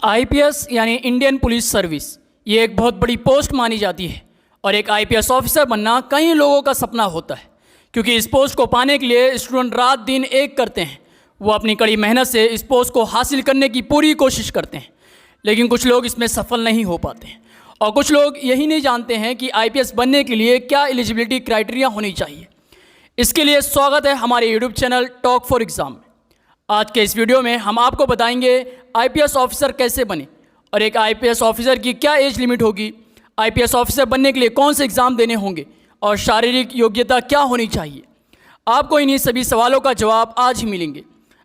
IPS यानी Indian police service, ये एक बहुत बड़ी पोस्ट मानी जाती है और एक आईपीएस ऑफिसर बनना कई लोगों का सपना होता है, क्योंकि इस पोस्ट को पाने के लिए स्टूडेंट रात दिन एक करते हैं। वो अपनी कड़ी मेहनत से इस पोस्ट को हासिल करने की पूरी कोशिश करते हैं, लेकिन कुछ लोग इसमें सफल नहीं हो पाते हैं और कुछ लोग यही नहीं जानते हैं कि आईपीएस बनने के लिए क्या एलिजिबिलिटी क्राइटेरिया होनी चाहिए। इसके लिए स्वागत है हमारे YouTube channel talk for exam में। आज के इस वीडियो में हम आपको बताएंगे आईपीएस ऑफिसर कैसे बने और एक आईपीएस ऑफिसर की क्या एज लिमिट होगी, आईपीएस ऑफिसर बनने के लिए कौन से एग्ज़ाम देने होंगे और शारीरिक योग्यता क्या होनी चाहिए। आपको इन्हीं सभी सवालों का जवाब आज ही मिलेंगे।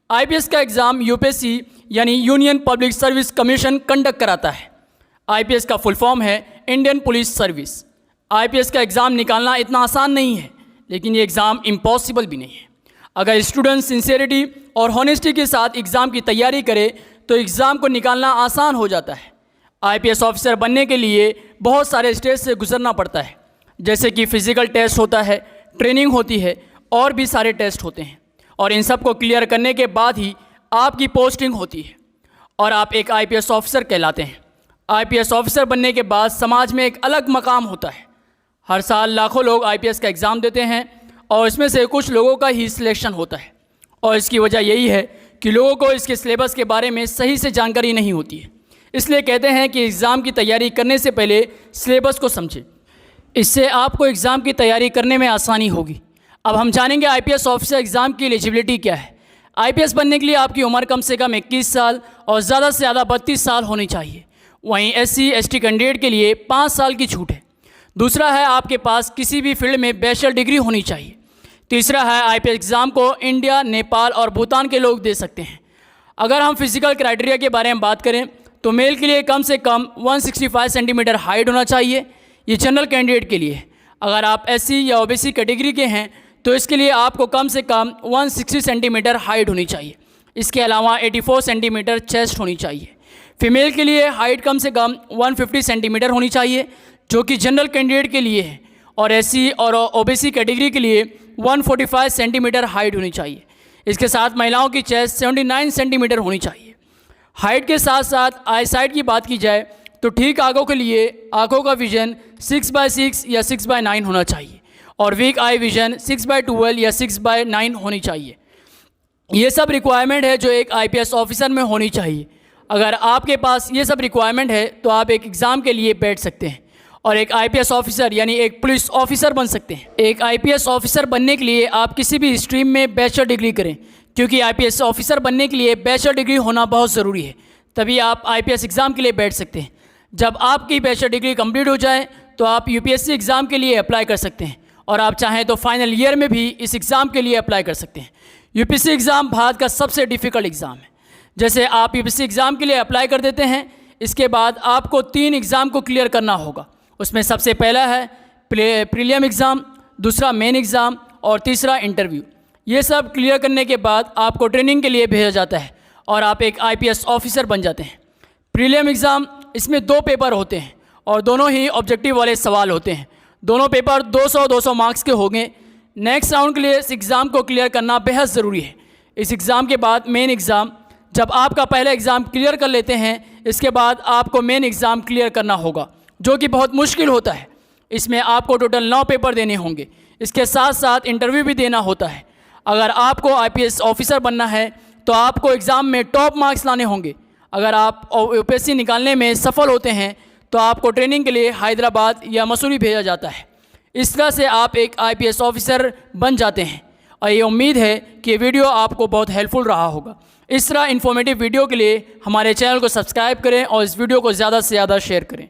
आईपीएस का एग्ज़ाम यूपीएससी यानी union public service commission conduct कराता है। आईपीएस का फुल फॉर्म है इंडियन पुलिस सर्विस। आईपीएस का एग्ज़ाम निकालना इतना आसान नहीं है, लेकिन ये एग्ज़ाम इम्पॉसिबल भी नहीं है। अगर स्टूडेंट सिंसियरिटी और हॉनेस्टी के साथ एग्ज़ाम की तैयारी करे तो एग्ज़ाम को निकालना आसान हो जाता है। आईपीएस ऑफिसर बनने के लिए बहुत सारे स्टेज से गुजरना पड़ता है, जैसे कि फिज़िकल टेस्ट होता है, ट्रेनिंग होती है और भी सारे टेस्ट होते हैं, और इन सब को क्लियर करने के बाद ही आपकी पोस्टिंग होती है और आप एक आईपीएस ऑफिसर कहलाते हैं। आईपीएस ऑफिसर बनने के बाद समाज में एक अलग मकाम होता है। हर साल लाखों लोग आईपीएस का एग्ज़ाम देते हैं और इसमें से कुछ लोगों का ही सिलेक्शन होता है, और इसकी वजह यही है कि लोगों को इसके सिलेबस के बारे में सही से जानकारी नहीं होती है। इसलिए कहते हैं कि एग्ज़ाम की तैयारी करने से पहले सिलेबस को समझें, इससे आपको एग्ज़ाम की तैयारी करने में आसानी होगी। अब हम जानेंगे आईपीएस ऑफिसर एग्ज़ाम की एलिजिबिलिटी क्या है। आईपीएस बनने के लिए आपकी उम्र कम से कम 21 साल और ज़्यादा से ज़्यादा 32 साल होनी चाहिए। वहीं SC/ST कैंडिडेट के लिए 5 साल की छूट है। दूसरा है आपके पास किसी भी फील्ड में बैचलर डिग्री होनी चाहिए। तीसरा है आईपीएस एग्ज़ाम को इंडिया, नेपाल और भूटान के लोग दे सकते हैं। अगर हम फिजिकल क्राइटेरिया के बारे में बात करें तो मेल के लिए कम से कम 165 सेंटीमीटर हाइट होना चाहिए। ये जनरल कैंडिडेट के लिए है। अगर आप SC या OBC कैटेगरी के हैं तो इसके लिए आपको कम से कम 160 सेंटीमीटर हाइट होनी चाहिए। इसके अलावा 84 सेंटीमीटर चेस्ट होनी चाहिए। फीमेल के लिए हाइट कम से कम 150 सेंटीमीटर होनी चाहिए, जो कि जनरल कैंडिडेट के लिए है, और SC और OBC कैटेगरी के लिए 145 सेंटीमीटर हाइट होनी चाहिए। इसके साथ महिलाओं की चेस्ट 79 सेंटीमीटर होनी चाहिए। हाइट के साथ साथ आई साइट की बात की जाए तो ठीक आंखों के लिए आंखों का विजन 6/6 या 6/9 होना चाहिए, और वीक आई विजन 6/12 या 6/9 होनी चाहिए। ये सब रिक्वायरमेंट है जो एक आईपीएस ऑफिसर में होनी चाहिए। अगर आपके पास ये सब रिक्वायरमेंट है तो आप एक एग्ज़ाम के लिए बैठ सकते हैं और एक आईपीएस ऑफिसर यानी एक पुलिस ऑफिसर बन सकते हैं। एक आईपीएस ऑफिसर बनने के लिए आप किसी भी स्ट्रीम में बैचलर डिग्री करें, क्योंकि आईपीएस ऑफिसर बनने के लिए बैचलर डिग्री होना बहुत ज़रूरी है, तभी आप आईपीएस एग्ज़ाम के लिए बैठ सकते हैं। जब आपकी बैचलर डिग्री कंप्लीट हो जाए तो आप यूपीएससी एग्ज़ाम के लिए अप्लाई कर सकते हैं, और आप चाहें तो फाइनल ईयर में भी इस एग्ज़ाम के लिए अप्लाई कर सकते हैं। यूपीएससी एग्ज़ाम भारत का सबसे डिफ़िकल्ट एग्ज़ाम है। जैसे आप यूपीएससी एग्ज़ाम के लिए अप्लाई कर देते हैं, इसके बाद आपको 3 एग्ज़ाम को क्लियर करना होगा। उसमें सबसे पहला है प्रीलिम एग्ज़ाम, दूसरा मेन एग्ज़ाम और तीसरा इंटरव्यू। ये सब क्लियर करने के बाद आपको ट्रेनिंग के लिए भेजा जाता है और आप एक आईपीएस ऑफिसर बन जाते हैं। प्रीलिम एग्ज़ाम, इसमें 2 पेपर होते हैं और दोनों ही ऑब्जेक्टिव वाले सवाल होते हैं। दोनों पेपर 200-200 मार्क्स के होंगे। नेक्स्ट राउंड के लिए इस एग्ज़ाम को क्लियर करना बेहद ज़रूरी है। इस एग्ज़ाम के बाद मेन एग्ज़ाम, जब आपका पहला एग्ज़ाम क्लियर कर लेते हैं, इसके बाद आपको मेन एग्ज़ाम क्लियर करना होगा, जो कि बहुत मुश्किल होता है। इसमें आपको टोटल 9 पेपर देने होंगे। इसके साथ साथ इंटरव्यू भी देना होता है। अगर आपको आईपीएस ऑफिसर बनना है तो आपको एग्ज़ाम में टॉप मार्क्स लाने होंगे। अगर आप यूपीएससी निकालने में सफल होते हैं तो आपको ट्रेनिंग के लिए हैदराबाद या मसूरी भेजा जाता है। इस तरह से आप एक आईपीएस ऑफिसर बन जाते हैं, और ये उम्मीद है कि ये वीडियो आपको बहुत हेल्पफुल रहा होगा। इस तरह इन्फॉर्मेटिव वीडियो के लिए हमारे चैनल को सब्सक्राइब करें और इस वीडियो को ज़्यादा से ज़्यादा शेयर करें।